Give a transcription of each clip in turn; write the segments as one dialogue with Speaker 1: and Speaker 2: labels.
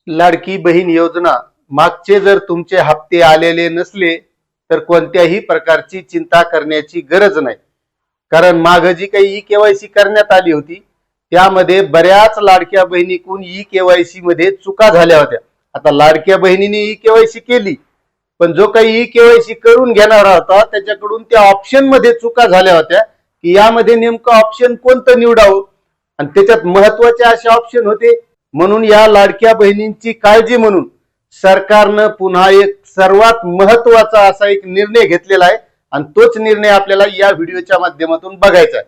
Speaker 1: लाडकी बहीण योजना मागचे जर तुमचे हप्ते आलेले नसले तर कोणत्याही प्रकारची चिंता करण्याची गरज नाही। कारण माग जी काही ई-केवायसी करण्यात आली होती त्यामध्ये बऱ्याच लाडक्या बहिणीकडून ई-केवायसी मध्ये चुका झाल्या होत्या। आता लाडक्या बहिणीने ई-केवायसी केली पण जो काही ई-केवायसी करून घेणार होता त्याच्याकडून त्या ऑप्शन मध्ये चुका झाल्या होत्या की यामध्ये नेमकं ऑप्शन कोणतं निवडावं आणि त्याच्यात महत्त्वाचे असे ऑप्शन होते। म्हणून या लाडक्या बहिणींची काळजी म्हणून सरकारनं पुन्हा एक सर्वात महत्त्वाचा असा एक निर्णय घेतलेला आहे आणि तोच निर्णय आपल्याला या व्हिडिओच्या माध्यमातून बघायचा आहे।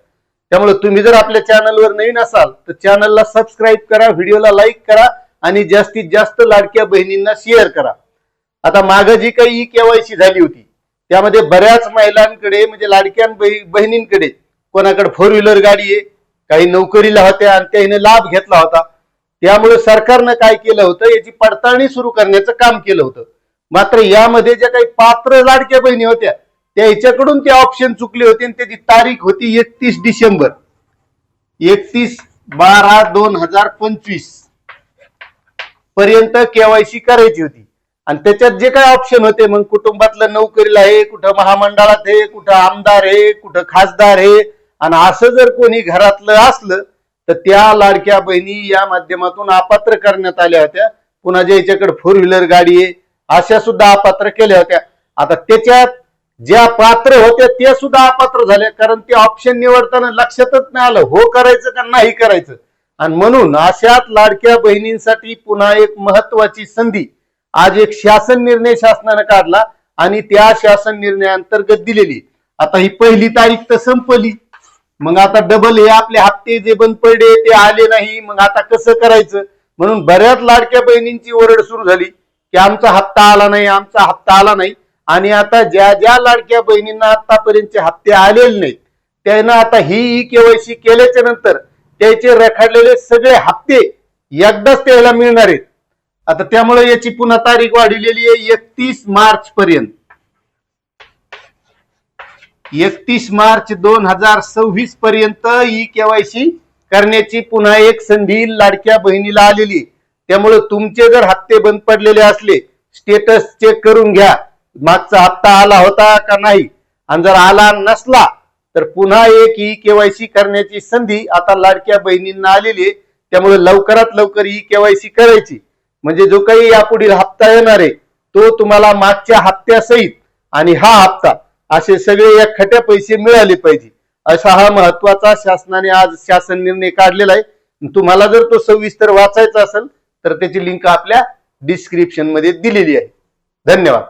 Speaker 1: त्यामुळे तुम्ही जर आपल्या चॅनलवर नवीन असाल तर चॅनलला सबस्क्राइब करा, व्हिडिओला लाईक करा आणि जास्तीत जास्त लाडक्या बहिणींना शेअर करा। आता मागे जी काही ई-केवायसी झाली होती त्यामध्ये बऱ्याच महिलांकडे म्हणजे लाडक्या बहिणींकडे कोणाकडे 4 व्हीलर गाडी आहे, काही नोकरीला होत्या आणि त्याने लाभ घेतला होता। त्यामुळे सरकारनं काय केलं होतं याची पडताळणी सुरू करण्याचं काम केलं होतं। मात्र यामध्ये ज्या काही पात्र लाडक्या बहिणी होत्या त्याच्याकडून ते ऑप्शन चुकले होते आणि त्याची तारीख होती 31 डिसेंबर 31/12/2025 पर्यंत केवायसी करायची होती। आणि त्याच्यात जे काही ऑप्शन होते मग कुटुंबातलं नोकरीला आहे, कुठं महामंडळात आहे, कुठं आमदार आहे, कुठं खासदार आहे आणि असं जर कोणी घरातलं असलं तर त्या लाडक्या बहिणी या माध्यमातून अपात्र करण्यात आल्या होत्या। पुन्हा ज्याच्याकडे 4 व्हीलर गाडी आहे अशा सुद्धा अपात्र केल्या होत्या। आता त्याच्यात ज्या पात्र होत्या त्या सुद्धा अपात्र झाल्या कारण ते ऑप्शन निवडताना लक्षातच नाही आलं हो करायचं का नाही करायचं। आणि म्हणून अशाच लाडक्या बहिणींसाठी पुन्हा एक महत्वाची संधी आज एक शासन निर्णय शासनाने काढला आणि त्या शासन निर्णयाअंतर्गत दिलेली। आता ही पहिली तारीख तर संपली, मग आता डबल हे आपले हप्ते जे बंद पडले ते आले नाही, मग आता कसं करायचं। म्हणून बऱ्याच लाडक्या बहिणींची ओरड सुरू झाली की आमचा हप्ता आला नाही, आमचा हप्ता आला नाही। आणि आता ज्या ज्या लाडक्या बहिणींना आतापर्यंतचे हप्ते आलेले नाहीत त्यांना आता ही ई-केवायसी केल्याच्या नंतर त्याचे रखडलेले सगळे हप्ते एकदाच त्याला मिळणार आहेत। आता त्यामुळे याची पुन्हा तारीख वाढवलेली आहे 31 मार्च पर्यंत, 31 मार्च 2026 पर्यंत ई-केवायसी करण्याची पुन्हा एक संधी लाडक्या बहिणीला आलेली। त्यामुळे तुमचे जर हप्ते बंद पडलेले असले स्टेटस चेक करून घ्या, मागचा हप्ता आला होता का नाही, आणि जर आला नसला तर पुन्हा एक ई-केवायसी करण्याची संधी आता लाडक्या बहिणींना आलेली आहे। त्यामुळे लवकरात लवकर ई-केवायसी करायची म्हणजे जो काही यापुढील हप्ता येणार आहे तो तुम्हाला मागच्या हप्त्यासहित आणि हा हप्ता असे सगळे एकखट्या पैसे मिळाले पाहिजे असा हा महत्वाचा शासनाने आज शासन निर्णय काढलेला आहे। तुम्हाला जर तो सविस्तर वाचायचा असेल तर त्याची लिंक आपल्या डिस्क्रिप्शन मध्ये दिलेली आहे। धन्यवाद।